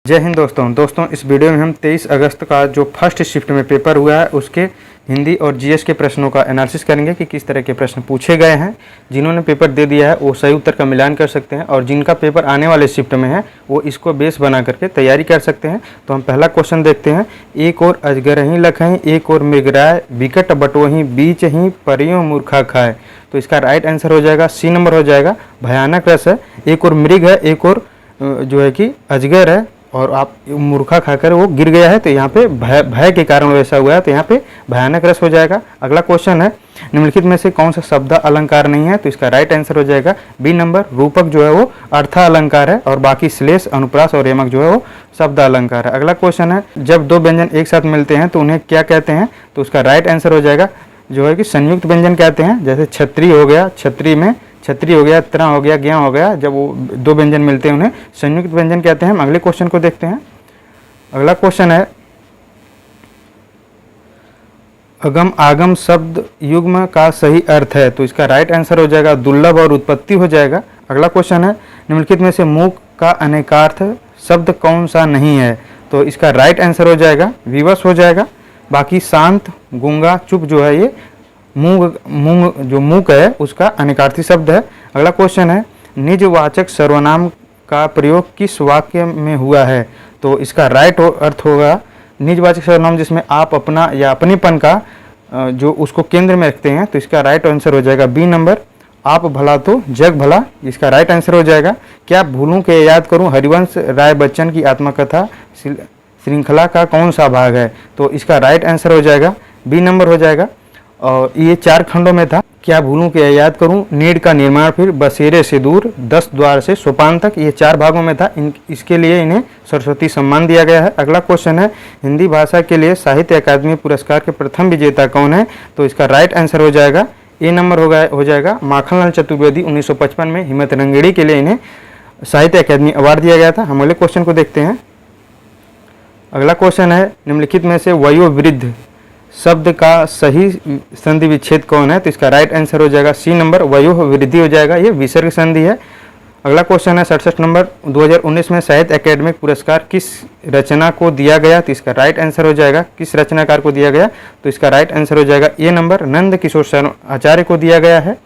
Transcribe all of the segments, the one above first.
जय हिंद दोस्तों इस वीडियो में हम 23 अगस्त का जो फर्स्ट शिफ्ट में पेपर हुआ है उसके हिंदी और जीएस के प्रश्नों का एनालिसिस करेंगे कि किस तरह के प्रश्न पूछे गए हैं। जिन्होंने पेपर दे दिया है वो सही उत्तर का मिलान कर सकते हैं और जिनका पेपर आने वाले शिफ्ट में है वो इसको बेस बना करके तैयारी कर सकते हैं। तो हम पहला क्वेश्चन देखते हैं। एक और अजगरही लखहीं, एक और मृगराय, विकट बटोही, बीच ही परियों मूर्खा खाए। तो इसका राइट आंसर हो जाएगा सी नंबर हो जाएगा। भयानक रस है, एक और मृग है, एक और जो है कि अजगर है और आप मूर्खा खाकर वो गिर गया है, तो यहाँ पे भय के कारण वैसा हुआ है, तो यहाँ पे भयानक रस हो जाएगा। अगला क्वेश्चन है, निम्नलिखित में से कौन सा शब्द अलंकार नहीं है? तो इसका राइट आंसर हो जाएगा बी नंबर। रूपक जो है वो अर्थ अलंकार है और बाकी श्लेष, अनुप्रास और यमक जो है वो शब्द अलंकार है। अगला क्वेश्चन है, जब दो व्यंजन एक साथ मिलते हैं तो उन्हें क्या कहते हैं? तो उसका राइट आंसर हो जाएगा जो है कि संयुक्त व्यंजन कहते हैं। जैसे छत्री हो गया, छत्री में छत्री हो गया, त्र हो गया, ज्ञ हो गया, जब वो दो व्यंजन मिलते हैं उन्हें संयुक्त व्यंजन कहते हैं। हम अगले क्वेश्चन को देखते हैं। अगला क्वेश्चन है, अगम आगम शब्द युग्म का सही अर्थ है? तो इसका राइट आंसर हो जाएगा दुर्लभ और उत्पत्ति हो जाएगा। अगला क्वेश्चन है, निम्नलिखित में से मूक का अनेकार्थ शब्द कौन सा नहीं है? तो इसका राइट आंसर हो जाएगा विवश हो जाएगा। बाकी शांत, गूंगा, चुप जो है ये मूंग जो मूक है उसका अनेकार्थी शब्द है। अगला क्वेश्चन है, निजवाचक सर्वनाम का प्रयोग किस वाक्य में हुआ है? तो इसका राइट अर्थ होगा निजवाचक सर्वनाम जिसमें आप, अपना या अपनेपन का जो उसको केंद्र में रखते हैं, तो इसका राइट आंसर हो जाएगा बी नंबर। आप भला तो जग भला, इसका राइट आंसर हो जाएगा। क्या भूलूं के याद करूं हरिवंश राय बच्चन की आत्मकथा श्रृंखला का कौन सा भाग है? तो इसका राइट आंसर हो जाएगा बी नंबर हो जाएगा। और ये 4 खंडों में था। क्या भूलूं कि याद करूं, नीड़ का निर्माण, फिर बसेरे से दूर, 10 द्वार से सोपान तक, ये 4 भागों में था। इसके लिए इन्हें सरस्वती सम्मान दिया गया है। अगला क्वेश्चन है, हिंदी भाषा के लिए साहित्य अकादमी पुरस्कार के प्रथम विजेता कौन है? तो इसका राइट आंसर हो जाएगा ए नंबर हो जाएगा माखनलाल चतुर्वेदी। 1955 में हिम्मत रंगेड़ी के लिए इन्हें साहित्य अकादमी अवार्ड दिया गया था। हम अगले क्वेश्चन को देखते हैं। अगला क्वेश्चन है, निम्नलिखित में से वयोवृद्ध शब्द का सही संधि विच्छेद कौन है? तो इसका राइट आंसर हो जाएगा सी नंबर, वयो वृद्धि हो जाएगा, ये विसर्ग संधि है। अगला क्वेश्चन है 67 नंबर, 2019 में साहित्य अकेडमिक पुरस्कार किस रचना को दिया गया? तो इसका राइट आंसर हो जाएगा किस रचनाकार को दिया गया? तो इसका राइट आंसर हो जाएगा ए नंबर, नंद किशोर आचार्य को दिया गया है।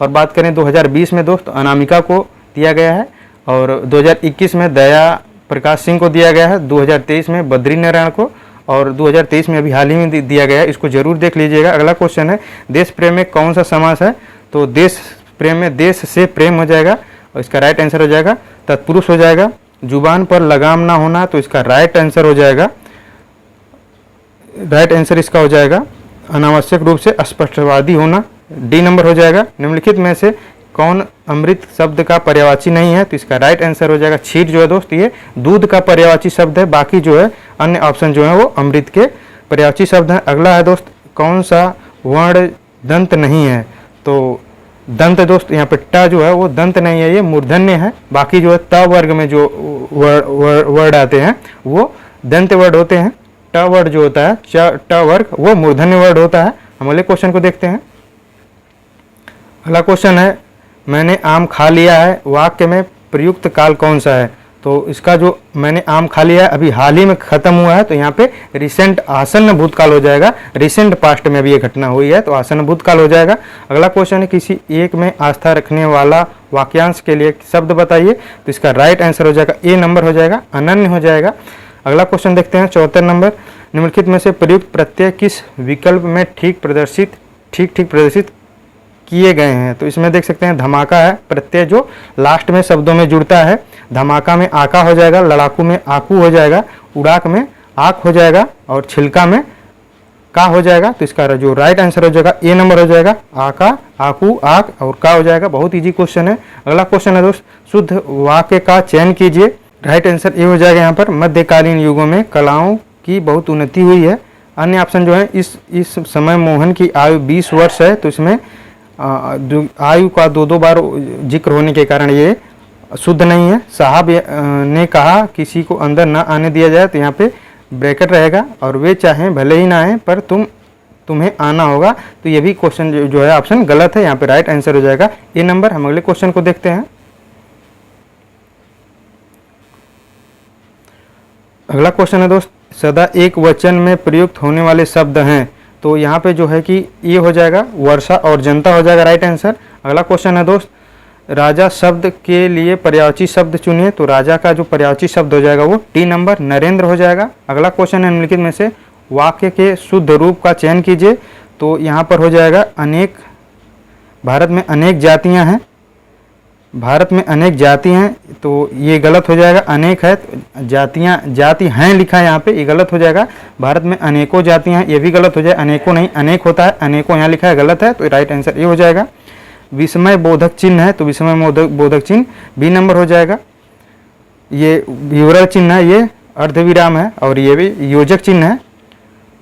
और बात करें 2020 में दोस्त, अनामिका को दिया गया है और 2021 में दया प्रकाश सिंह को दिया गया है, 2023 में बद्री नारायण को और 2023 में अभी हाल ही में दिया गया है, इसको जरूर देख लीजिएगा। अगला क्वेश्चन है, देश प्रेम में कौन सा समास है? तो देश प्रेम में देश से प्रेम हो जाएगा और इसका राइट आंसर हो जाएगा तत्पुरुष हो जाएगा। जुबान पर लगाम ना होना, तो इसका राइट आंसर हो जाएगा, राइट आंसर इसका हो जाएगा अनावश्यक रूप से स्पष्टवादी होना, डी नंबर हो जाएगा। निम्नलिखित में से कौन अमृत शब्द का पर्यायवाची नहीं है? तो इसका राइट आंसर हो जाएगा क्षीर जो है दोस्त, ये दूध का पर्यायवाची शब्द है। बाकी जो है अन्य ऑप्शन जो है वो अमृत के पर्यायवाची शब्द हैं। अगला है दोस्त, कौन सा वर्ण दंत नहीं है? तो दंत दोस्त यहाँ पे ट जो है वो दंत नहीं है, ये मूर्धन्य है। बाकी जो है त वर्ग में जो वर्ड आते हैं वो दंत वर्ड होते हैं। ट वर्ड जो होता है ट वर्ग वो मूर्धन्य वर्ड होता है। हम अगले क्वेश्चन को देखते हैं। अगला क्वेश्चन है, मैंने आम खा लिया है वाक्य में प्रयुक्त काल कौन सा है? तो इसका जो मैंने आम खा लिया है अभी हाल ही में खत्म हुआ है, तो यहाँ पे रिसेंट आसन्न भूतकाल हो जाएगा। रिसेंट पास्ट में अभी ये घटना हुई है तो आसन्न भूतकाल हो जाएगा। अगला क्वेश्चन है, किसी एक में आस्था रखने वाला वाक्यांश के लिए शब्द बताइए? तो इसका राइट आंसर हो जाएगा ए नंबर हो जाएगा, अनन्य हो जाएगा। अगला क्वेश्चन देखते हैं 74 नंबर, निम्नलिखित में से प्रयुक्त प्रत्यय किस विकल्प में ठीक प्रदर्शित किए गए हैं? तो इसमें देख सकते हैं धमाका है प्रत्यय जो लास्ट में शब्दों में जुड़ता है। धमाका में आका हो जाएगा, लड़ाकू में आकू हो जाएगा, उड़ाक में आक हो जाएगा और छिलका में का हो जाएगा। तो इसका जो राइट आंसर हो जाएगा ए नंबर हो जाएगा, आका, आकू, आक और का हो जाएगा। बहुत इजी क्वेश्चन है। अगला क्वेश्चन है दोस्त, शुद्ध वाक्य का चयन कीजिए। राइट आंसर ए हो जाएगा। यहाँ पर मध्यकालीन युगों में कलाओं की बहुत उन्नति हुई है। अन्य ऑप्शन जो है, इस समय मोहन की आयु 20 वर्ष है, तो इसमें आयु का 2 बार जिक्र होने के कारण ये शुद्ध नहीं है। साहब ने कहा किसी को अंदर ना आने दिया जाए, तो यहाँ पे ब्रैकेट रहेगा और वे चाहें भले ही ना आए पर तुम्हें आना होगा। तो ये भी क्वेश्चन जो है ऑप्शन गलत है, यहाँ पे राइट आंसर हो जाएगा ए नंबर। हम अगले क्वेश्चन को देखते हैं। अगला क्वेश्चन है दोस्त, सदा एक वचन में प्रयुक्त होने वाले शब्द हैं। तो यहाँ पे जो है कि ये हो जाएगा वर्षा और जनता हो जाएगा राइट आंसर। अगला क्वेश्चन है दोस्त, राजा शब्द के लिए पर्यायवाची शब्द चुनिए। तो राजा का जो पर्यायवाची शब्द हो जाएगा वो डी नंबर नरेंद्र हो जाएगा। अगला क्वेश्चन है, निम्नलिखित में से वाक्य के शुद्ध रूप का चयन कीजिए। तो यहाँ पर हो जाएगा अनेक, भारत में अनेक जातियाँ हैं, भारत में अनेक जाति हैं, तो ये गलत हो जाएगा। अनेक है, जातियाँ जाति हैं लिखा है यहाँ पे, ये गलत हो जाएगा। भारत में अनेकों जातियाँ हैं, ये भी गलत हो जाए, अनेकों नहीं अनेक होता है, अनेकों यहाँ लिखा है, गलत है, तो राइट आंसर ये हो जाएगा। विस्मय बोधक चिन्ह है, तो विस्मय बोधक चिन्ह बी नंबर हो जाएगा। ये विवरण चिन्ह है, ये अर्धविराम है, और ये भी योजक चिन्ह है,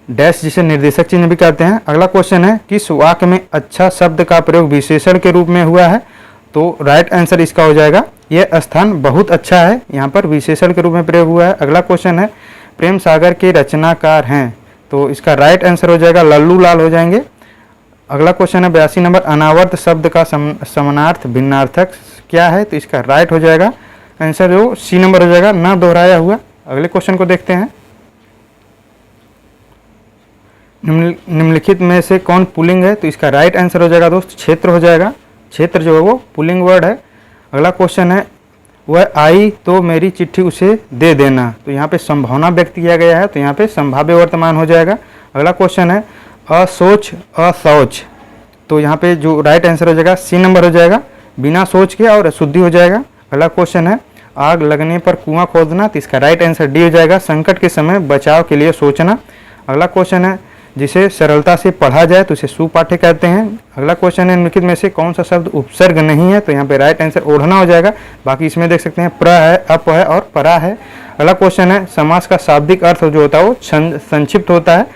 डैश जिसे निर्देशक चिन्ह भी कहते हैं। अगला क्वेश्चन है, किस वाक्य में अच्छा शब्द का प्रयोग विशेषण के रूप में हुआ है। तो राइट आंसर इसका हो जाएगा, यह स्थान बहुत अच्छा है, यहाँ पर विशेषण के रूप में प्रयोग हुआ है। अगला क्वेश्चन है, प्रेम सागर के रचनाकार हैं। तो इसका राइट आंसर हो जाएगा लल्लू लाल हो जाएंगे। अगला क्वेश्चन है 82 नंबर, अनावर्त शब्द का समानार्थ भिन्नार्थक क्या है। तो इसका राइट हो जाएगा आंसर जो सी नंबर हो जाएगा, ना दोहराया हुआ। अगले क्वेश्चन को देखते हैं, निम्नलिखित में से कौन पुल्लिंग है। तो इसका राइट आंसर हो जाएगा दोस्त क्षेत्र हो जाएगा, क्षेत्र जो है वो पुल्लिंग वर्ड है। अगला क्वेश्चन है, वह आई तो मेरी चिट्ठी उसे दे देना। तो यहाँ पे संभावना व्यक्त किया गया है, तो यहाँ पे संभाव्य वर्तमान हो जाएगा। अगला क्वेश्चन है, असोच अशौच। तो यहाँ पे जो राइट आंसर हो जाएगा सी नंबर हो जाएगा, बिना सोच के और अशुद्धि हो जाएगा। अगला क्वेश्चन है, आग लगने पर कुआं खोदना। तो इसका राइट आंसर डी हो जाएगा, संकट के समय बचाव के लिए सोचना। अगला क्वेश्चन है, जिसे सरलता से पढ़ा जाए तो उसे सुपाठ्य कहते हैं। अगला क्वेश्चन है, निम्नलिखित में से कौन सा शब्द उपसर्ग नहीं है। तो यहाँ पे राइट आंसर ओढ़ना हो जाएगा। बाकी इसमें देख सकते हैं प्र है, अप है और परा है। अगला क्वेश्चन है, समास का शाब्दिक अर्थ जो होता है वो संक्षिप्त होता है।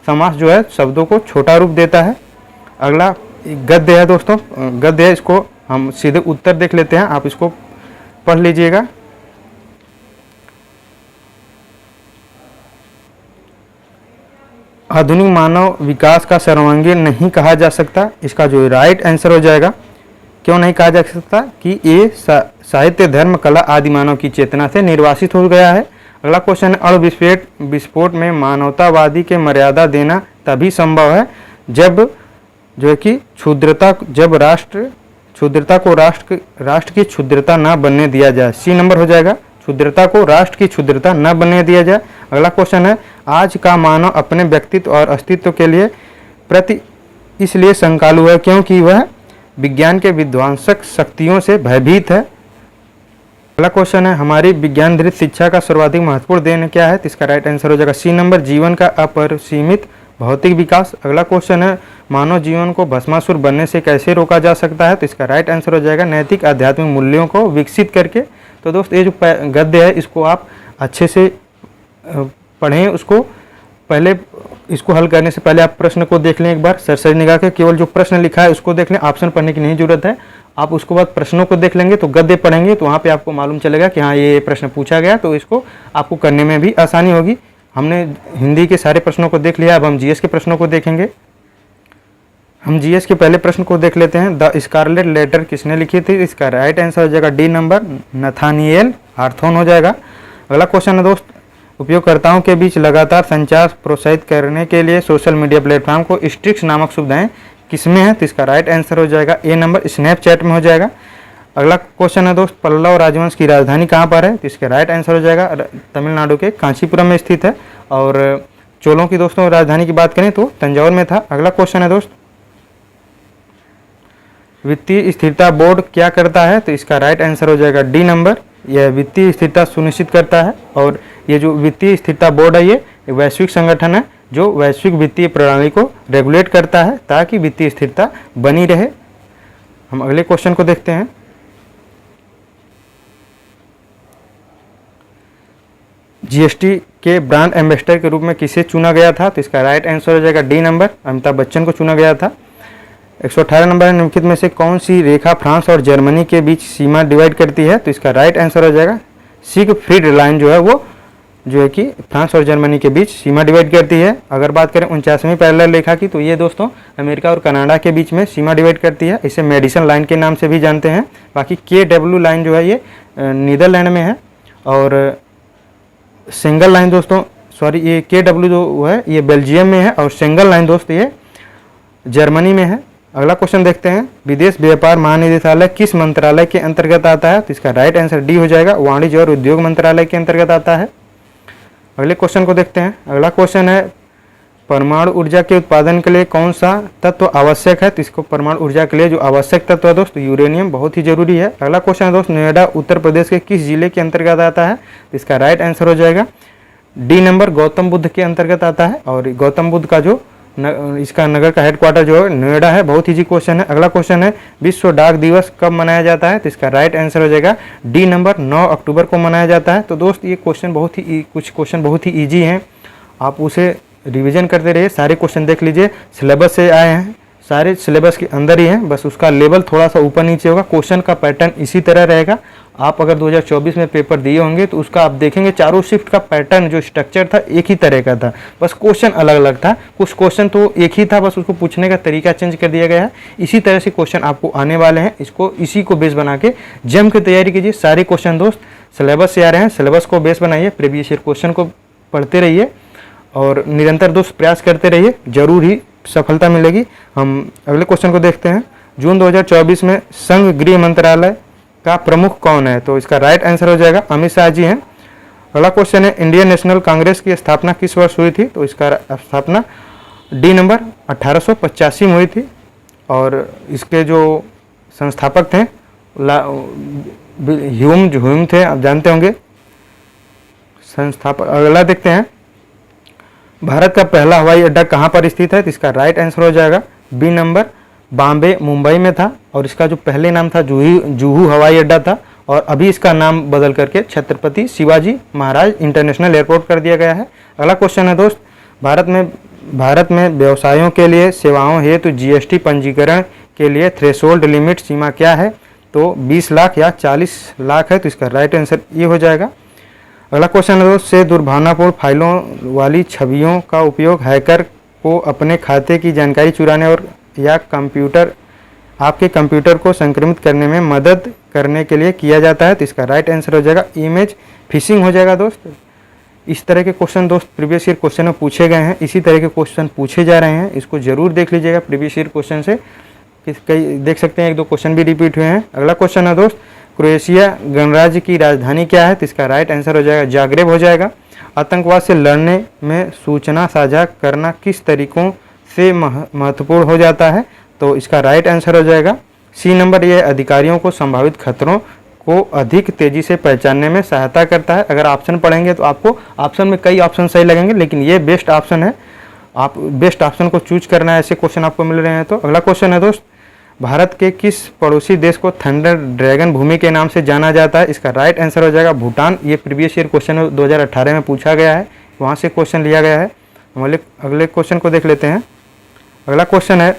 समास जो है शब्दों को छोटा रूप देता है। अगला गद्य है दोस्तों, गद्य है, इसको हम सीधे उत्तर देख लेते हैं, आप इसको पढ़ लीजिएगा। आधुनिक मानव विकास का सर्वांगीण नहीं कहा जा सकता। इसका जो राइट आंसर हो जाएगा, क्यों नहीं कहा जा सकता, कि ये साहित्य धर्म कला आदि मानव की चेतना से निर्वासित हो गया है। अगला क्वेश्चन है, अणु विस्फोट में मानवतावादी के मर्यादा देना तभी संभव है जब जो है कि क्षुद्रता को राष्ट्र की क्षुद्रता न बनने दिया जाए। सी नंबर हो जाएगा, क्षुद्रता को राष्ट्र की क्षुद्रता न बनने दिया जाए। अगला क्वेश्चन है, आज का मानव अपने व्यक्तित्व और अस्तित्व के लिए प्रति इसलिए शंकालु है क्योंकि वह विज्ञान के विध्वंसक शक्तियों से भयभीत है। अगला क्वेश्चन है, हमारी विज्ञानधृत शिक्षा का सर्वाधिक महत्वपूर्ण देन क्या है। तो इसका राइट आंसर हो जाएगा सी नंबर, जीवन का अपरिसीमित भौतिक विकास। अगला क्वेश्चन है, मानव जीवन को भस्मासुर बनने से कैसे रोका जा सकता है। तो इसका राइट आंसर हो जाएगा नैतिक आध्यात्मिक मूल्यों को विकसित करके। तो दोस्त ये जो गद्य है इसको आप अच्छे से पढ़ें, उसको पहले इसको हल करने से पहले आप प्रश्न को देख लें एक बार सरसरी निगाह के, केवल जो प्रश्न लिखा है उसको देख लें, ऑप्शन पढ़ने की नहीं जरूरत है। आप उसके बाद प्रश्नों को देख लेंगे तो गद्य पढ़ेंगे तो वहाँ पे आपको मालूम चलेगा कि हाँ ये प्रश्न पूछा गया, तो इसको आपको करने में भी आसानी होगी। हमने हिंदी के सारे प्रश्नों को देख लिया, अब हम जीएस के प्रश्नों को देखेंगे। हम जीएस के पहले प्रश्न को देख लेते हैं, द स्कारलेट लेटर किसने लिखी थी। इसका राइट आंसर हो जाएगा डी नंबर, नथानिएल हार्थोन हो जाएगा। अगला क्वेश्चन है दोस्त, उपयोगकर्ताओं के बीच लगातार संचार प्रोत्साहित करने के लिए सोशल मीडिया प्लेटफॉर्म को स्ट्रिक्स नामक सुविधाएं किसमें है। तो इसका राइट आंसर हो जाएगा ए नंबर, स्नैपचैट में हो जाएगा। अगला क्वेश्चन है दोस्त, पल्लव राजवंश की राजधानी कहाँ पर है। तो इसके राइट आंसर हो जाएगा तमिलनाडु के कांचीपुरम में स्थित है। और चोलों की दोस्तों राजधानी की बात करें तो तंजौर में था। अगला क्वेश्चन है दोस्त, वित्तीय स्थिरता बोर्ड क्या करता है। तो इसका राइट आंसर हो जाएगा डी नंबर, यह वित्तीय स्थिरता सुनिश्चित करता है। और ये जो वित्तीय स्थिरता बोर्ड है ये वैश्विक संगठन है जो वैश्विक वित्तीय प्रणाली को रेगुलेट करता है ताकि वित्तीय स्थिरता बनी रहे। हम अगले क्वेश्चन को देखते हैं, जीएसटी के ब्रांड एम्बेसडर के रूप में किसे चुना गया था। तो इसका राइट आंसर हो जाएगा डी नंबर, अमिताभ बच्चन को चुना गया था। 118 नंबर है, निम्नलिखित में से कौन सी रेखा फ्रांस और जर्मनी के बीच सीमा डिवाइड करती है। तो इसका राइट आंसर हो जाएगा सिगफ्रीड लाइन जो है वो जो है कि फ्रांस और जर्मनी के बीच सीमा डिवाइड करती है। अगर बात करें 49वीं पैरेलल रेखा की तो ये दोस्तों अमेरिका और कनाडा के बीच में सीमा डिवाइड करती है, इसे मेडिसन लाइन के नाम से भी जानते हैं। बाकी KW लाइन जो है ये नीदरलैंड में है और सिंगल लाइन दोस्तों, सॉरी ये KW जो है ये बेल्जियम में है और सिंगल लाइन दोस्त ये जर्मनी में है। अगला क्वेश्चन देखते हैं, विदेश व्यापार महानिदेशालय किस मंत्रालय के अंतर्गत आता है? तो इसका राइट आंसर डी हो जाएगा, वाणिज्य और उद्योग मंत्रालय के अंतर्गत आता है। अगले क्वेश्चन को देखते हैं। अगला क्वेश्चन है, परमाणु ऊर्जा के उत्पादन के लिए कौन सा तत्व आवश्यक है? तो इसको परमाणु ऊर्जा के लिए जो आवश्यक तत्व है दोस्त यूरेनियम बहुत ही जरूरी है। अगला क्वेश्चन है दोस्त, नोएडा उत्तर प्रदेश के किस जिले के अंतर्गत आता है? तो इसका राइट आंसर हो जाएगा डी नंबर, गौतम बुद्ध के अंतर्गत आता है। और गौतम बुद्ध का जो इसका नगर का हेडक्वार्टर जो है नोएडा है। बहुत इजी क्वेश्चन है। अगला क्वेश्चन है, विश्व डाक दिवस कब मनाया जाता है? तो इसका राइट आंसर हो जाएगा डी नंबर, 9 अक्टूबर को मनाया जाता है। तो दोस्त ये क्वेश्चन कुछ क्वेश्चन बहुत ही ईजी हैं, आप उसे रिवीजन करते रहिए। सारे क्वेश्चन देख लीजिए, सिलेबस से आए हैं, सारे सिलेबस के अंदर ही हैं, बस उसका लेवल थोड़ा सा ऊपर नीचे होगा। क्वेश्चन का पैटर्न इसी तरह रहेगा। आप अगर 2024 में पेपर दिए होंगे तो उसका आप देखेंगे चारों शिफ्ट का पैटर्न जो स्ट्रक्चर था एक ही तरह का था, बस क्वेश्चन अलग अलग था। कुछ क्वेश्चन तो एक ही था, बस उसको पूछने का तरीका चेंज कर दिया गया है। इसी तरह से क्वेश्चन आपको आने वाले हैं, इसको इसी को बेस बना के जम के तैयारी कीजिए। सारे क्वेश्चन दोस्त सिलेबस से आ रहे हैं, सिलेबस को बेस बनाइए, प्रीवियस ईयर क्वेश्चन को पढ़ते रहिए और निरंतर दोस्त प्रयास करते रहिए, जरूर ही सफलता मिलेगी। हम अगले क्वेश्चन को देखते हैं। जून 2024 में संघ गृह मंत्रालय का प्रमुख कौन है? तो इसका राइट आंसर हो जाएगा अमित शाह जी हैं। अगला क्वेश्चन है, इंडियन नेशनल कांग्रेस की स्थापना किस वर्ष हुई थी? तो इसका स्थापना डी नंबर 1885 में हुई थी और इसके जो संस्थापक थे ह्यूम थे, आप जानते होंगे संस्थापक। अगला देखते हैं, भारत का पहला हवाई अड्डा कहाँ पर स्थित है? तो इसका राइट आंसर हो जाएगा बी नंबर, बॉम्बे मुंबई में था और इसका जो पहले नाम था जुहू हवाई अड्डा था और अभी इसका नाम बदल करके छत्रपति शिवाजी महाराज इंटरनेशनल एयरपोर्ट कर दिया गया है। अगला क्वेश्चन है दोस्त, भारत में व्यवसायों के लिए सेवाओं हेतु GST पंजीकरण के लिए थ्रेशोल्ड लिमिट सीमा क्या है? तो 20 लाख या 40 लाख है। तो इसका राइट आंसर ये हो जाएगा। अगला क्वेश्चन है दोस्त, से दुर्भावनापूर्ण फाइलों वाली छवियों का उपयोग हैकर को अपने खाते की जानकारी चुराने और या आपके कंप्यूटर को संक्रमित करने में मदद करने के लिए किया जाता है। तो इसका राइट आंसर हो जाएगा इमेज फिशिंग हो जाएगा दोस्त। इस तरह के क्वेश्चन दोस्त प्रीवियस ईयर क्वेश्चन में पूछे गए हैं, इसी तरह के क्वेश्चन पूछे जा रहे हैं, इसको जरूर देख लीजिएगा। प्रीवियस ईयर क्वेश्चन से कई देख सकते हैं, 1-2 क्वेश्चन भी रिपीट हुए हैं। अगला क्वेश्चन है दोस्त, क्रोएशिया गणराज्य की राजधानी क्या है? तो इसका राइट आंसर हो जाएगा जाग्रेब हो जाएगा। आतंकवाद से लड़ने में सूचना साझा करना किस तरीकों से महत्वपूर्ण हो जाता है? तो इसका राइट आंसर हो जाएगा सी नंबर, यह अधिकारियों को संभावित खतरों को अधिक तेजी से पहचानने में सहायता करता है। अगर ऑप्शन पढ़ेंगे तो आपको ऑप्शन में कई ऑप्शन सही लगेंगे, लेकिन ये बेस्ट ऑप्शन है, आप बेस्ट ऑप्शन को चूज करना है, ऐसे क्वेश्चन आपको मिल रहे हैं। तो अगला क्वेश्चन है दोस्त, भारत के किस पड़ोसी देश को थंडर ड्रैगन भूमि के नाम से जाना जाता है? इसका राइट आंसर हो जाएगा भूटान। ये प्रीवियस ईयर क्वेश्चन 2018 में पूछा गया है, वहाँ से क्वेश्चन लिया गया है। हम अगले क्वेश्चन को देख लेते हैं। अगला क्वेश्चन है,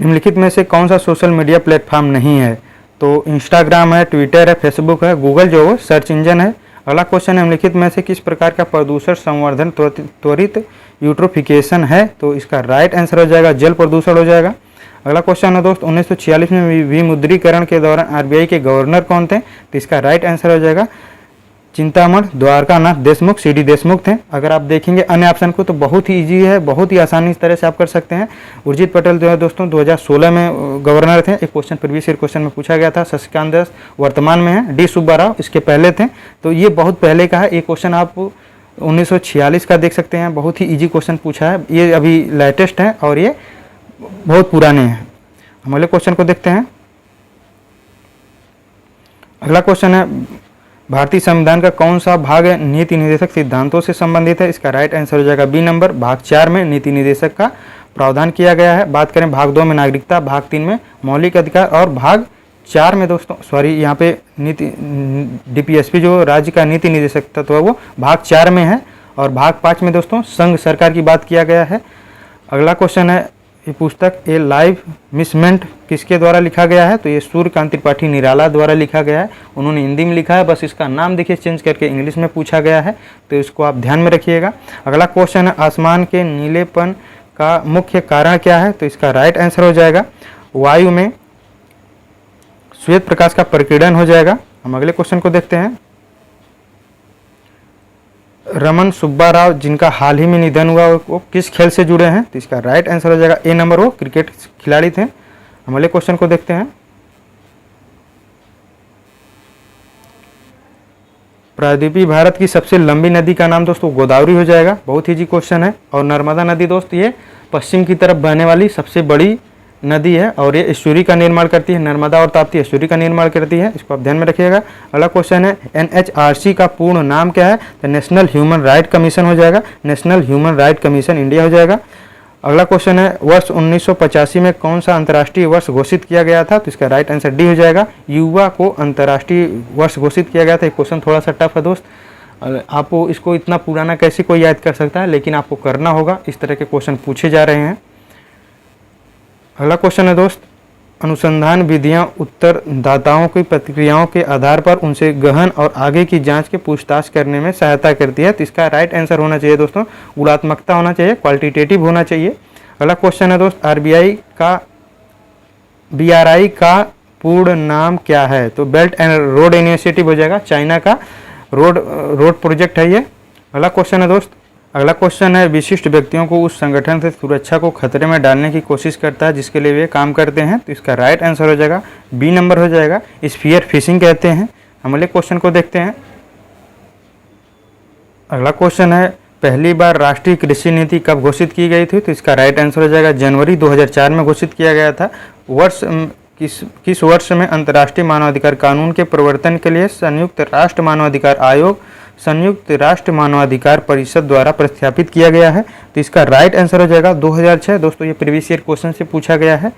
निम्नलिखित में से कौन सा सोशल मीडिया प्लेटफॉर्म नहीं है? तो इंस्टाग्राम है, ट्विटर है, फेसबुक है, गूगल जो सर्च इंजन है। अगला क्वेश्चन है, निम्नलिखित में से किस प्रकार का प्रदूषण संवर्धन त्वरित यूट्रोफिकेशन है? तो इसका राइट आंसर हो जाएगा जल प्रदूषण हो जाएगा। अगला क्वेश्चन है दोस्त, 1946 में विमुद्रीकरण के दौरान RBI के गवर्नर कौन थे? तो इसका राइट आंसर हो जाएगा चिंतामण द्वारकानाथ देशमुख, CD देशमुख थे। अगर आप देखेंगे अन्य ऑप्शन को तो बहुत ही इजी है, बहुत ही आसानी तरह से आप कर सकते हैं। उर्जित पटेल जो है दोस्तों 2016 में गवर्नर थे। एक क्वेश्चन प्रीवियस ईयर क्वेश्चन में पूछा गया था। शशिकांत दास वर्तमान में है। D सुब्बा राव इसके पहले थे। तो ये बहुत पहले का है। ये क्वेश्चन आप 1946 का देख सकते हैं, बहुत ही ईजी क्वेश्चन पूछा है। ये अभी लेटेस्ट है और ये बहुत पुराने हैं। हम अगले क्वेश्चन को देखते हैं। अगला क्वेश्चन है, भारतीय संविधान का कौन सा भाग नीति निर्देशक सिद्धांतों से संबंधित है? इसका राइट आंसर हो जाएगा बी नंबर, भाग 4 में नीति निर्देशक का प्रावधान किया गया है। बात करें भाग 2 में नागरिकता, भाग 3 में मौलिक अधिकार और भाग 4 में दोस्तों यहाँ पे नीति DPSP जो राज्य का नीति निर्देशक तत्व है वो भाग 4 में है और भाग 5 में दोस्तों संघ सरकार की बात किया गया है। अगला क्वेश्चन है, ये पुस्तक ए लाइव मिसमेंट किसके द्वारा लिखा गया है? तो ये सूर्यकांत त्रिपाठी निराला द्वारा लिखा गया है। उन्होंने हिंदी में लिखा है, बस इसका नाम देखिए चेंज करके इंग्लिश में पूछा गया है, तो इसको आप ध्यान में रखिएगा। अगला क्वेश्चन है, आसमान के नीलेपन का मुख्य कारण क्या है? तो इसका राइट आंसर हो जाएगा वायु में श्वेत प्रकाश का प्रकीर्णन हो जाएगा। हम अगले क्वेश्चन को देखते हैं। रमन सुब्बा राव जिनका हाल ही में निधन हुआ वो किस खेल से जुड़े हैं? तो इसका राइट आंसर हो जाएगा ए नंबर, वो क्रिकेट खिलाड़ी थे। हम अगले क्वेश्चन को देखते हैं। प्रायद्वीपीय भारत की सबसे लंबी नदी का नाम दोस्तों गोदावरी हो जाएगा, बहुत ईजी क्वेश्चन है। और नर्मदा नदी दोस्त ये पश्चिम की तरफ बहने वाली सबसे बड़ी नदी है और ये एस्चुरी का निर्माण करती है। नर्मदा और ताप्ती एस्चुरी का निर्माण करती है, इसको आप ध्यान में रखिएगा। अगला क्वेश्चन है NHRC का पूर्ण नाम क्या है? तो नेशनल ह्यूमन राइट कमीशन हो जाएगा, national human right commission India हो जाएगा। अगला क्वेश्चन है वर्ष 1985 में कौन सा अंतर्राष्ट्रीय वर्ष घोषित किया गया था? तो इसका राइट आंसर डी हो जाएगा, युवा को अंतर्राष्ट्रीय वर्ष घोषित किया गया था। ये क्वेश्चन थोड़ा सा टफ है दोस्त, आपको इसको इतना पुराना कैसे कोई याद कर सकता है, लेकिन आपको करना होगा, इस तरह के क्वेश्चन पूछे जा रहे हैं। अगला क्वेश्चन है दोस्त, अनुसंधान विधियां उत्तरदाताओं की प्रतिक्रियाओं के आधार पर उनसे गहन और आगे की जांच के पूछताछ करने में सहायता करती है। तो इसका राइट आंसर होना चाहिए दोस्तों गुणात्मकता होना चाहिए, क्वालिटेटिव होना चाहिए। अगला क्वेश्चन है दोस्त, BRI का पूर्ण नाम क्या है? तो बेल्ट एंड रोड इनिशिएटिव हो जाएगा, चाइना का रोड प्रोजेक्ट है ये। अगला क्वेश्चन है दोस्त, अगला क्वेश्चन है विशिष्ट व्यक्तियों को उस संगठन से सुरक्षा को खतरे में डालने की कोशिश करता है जिसके लिए वे काम करते हैं। तो इसका राइट आंसर हो जाएगा बी नंबर हो जाएगा, स्फीयर फिशिंग कहते हैं। हम अगले क्वेश्चन को देखते हैं। अगला क्वेश्चन है पहली बार राष्ट्रीय कृषि नीति कब घोषित की गई थी? तो इसका राइट आंसर हो जाएगा जनवरी 2004 में घोषित किया गया था। वर्ष किस वर्ष में अंतर्राष्ट्रीय मानवाधिकार कानून के प्रवर्तन के लिए संयुक्त राष्ट्र मानवाधिकार आयोग संयुक्त राष्ट्र मानवाधिकार परिषद द्वारा प्रस्थापित किया गया है? तो इसका राइट आंसर हो जाएगा 2006। दोस्तों ये प्रीवियस ईयर क्वेश्चन से पूछा गया है।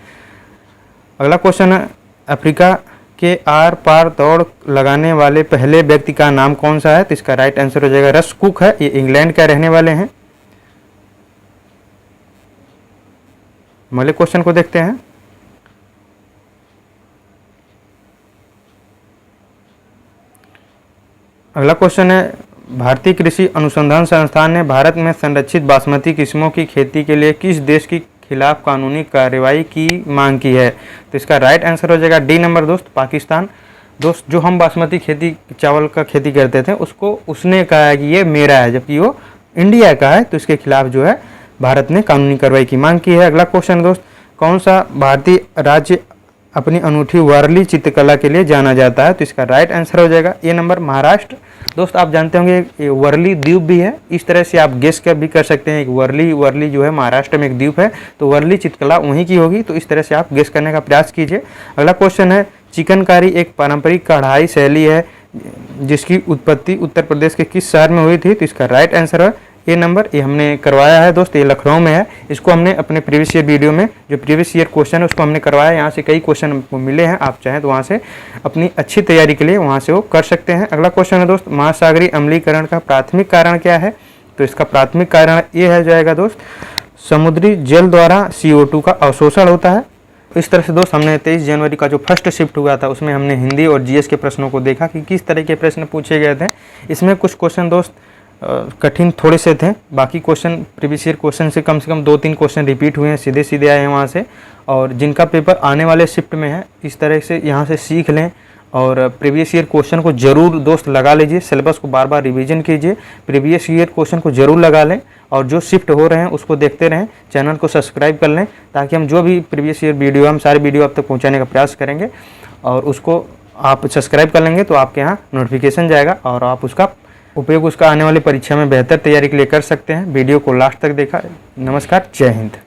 अगला क्वेश्चन है अफ्रीका के आर पार दौड़ लगाने वाले पहले व्यक्ति का नाम कौन सा है? तो इसका राइट आंसर हो जाएगा रस कुक है, ये इंग्लैंड का रहने वाले हैं। अगले क्वेश्चन को देखते हैं। अगला क्वेश्चन है भारतीय कृषि अनुसंधान संस्थान ने भारत में संरक्षित बासमती किस्मों की खेती के लिए किस देश के खिलाफ कानूनी कार्रवाई की मांग की है? तो इसका राइट आंसर हो जाएगा डी नंबर दोस्त, पाकिस्तान। दोस्त जो हम बासमती खेती चावल का खेती करते थे उसको उसने कहा है कि ये मेरा है, जबकि वो इंडिया का है, तो इसके खिलाफ जो है भारत ने कानूनी कार्रवाई की मांग की है। अगला क्वेश्चन दोस्त, कौन सा भारतीय राज्य अपनी अनूठी वारली चित्रकला के लिए जाना जाता है? तो इसका राइट आंसर हो जाएगा ए नंबर, महाराष्ट्र। दोस्त आप जानते होंगे वर्ली द्वीप भी है, इस तरह से आप गेस कर भी कर सकते हैं। वर्ली जो है महाराष्ट्र में एक द्वीप है, तो वर्ली चित्रकला वहीं की होगी, तो इस तरह से आप गेस करने का प्रयास कीजिए। अगला क्वेश्चन है चिकनकारी एक पारंपरिक कढ़ाई शैली है जिसकी उत्पत्ति उत्तर प्रदेश के किस शहर में हुई थी? तो इसका राइट आंसर है ए नंबर, ये हमने करवाया है दोस्त, ये लखनऊ में है। इसको हमने अपने प्रीवियस ईयर वीडियो में जो प्रीवियस ईयर क्वेश्चन है उसको हमने करवाया, यहाँ से कई क्वेश्चन मिले हैं, आप चाहें तो वहाँ से अपनी अच्छी तैयारी के लिए वहाँ से वो कर सकते हैं। अगला क्वेश्चन है दोस्त, महासागरीय अम्लीकरण का प्राथमिक कारण क्या है? तो इसका प्राथमिक कारण ये है जाएगा दोस्त, समुद्री जल द्वारा CO2 का अवशोषण होता है। इस तरह से दोस्त हमने 23 जनवरी का जो फर्स्ट शिफ्ट हुआ था उसमें हमने हिंदी और GS के प्रश्नों को देखा कि किस तरह के प्रश्न पूछे गए थे। इसमें कुछ क्वेश्चन दोस्त कठिन थोड़े से थे, बाकी क्वेश्चन प्रीवियस ईयर क्वेश्चन से कम 2-3 क्वेश्चन रिपीट हुए हैं, सीधे सीधे आए हैं वहाँ से। और जिनका पेपर आने वाले शिफ्ट में है इस तरह से यहाँ से सीख लें और प्रीवियस ईयर क्वेश्चन को जरूर दोस्त लगा लीजिए, सिलेबस को बार बार रिवीजन कीजिए, प्रीवियस ईयर क्वेश्चन को जरूर लगा लें और जो शिफ्ट हो रहे हैं उसको देखते रहें, चैनल को सब्सक्राइब कर लें ताकि हम जो भी प्रीवियस ईयर वीडियो हम सारे वीडियो आप तक पहुँचाने का प्रयास करेंगे और उसको आप सब्सक्राइब कर लेंगे तो आपके यहाँ नोटिफिकेशन जाएगा और आप उसका उपयोग उसका आने वाली परीक्षा में बेहतर तैयारी के लिए कर सकते हैं। वीडियो को लास्ट तक देखा, नमस्कार, जय हिंद।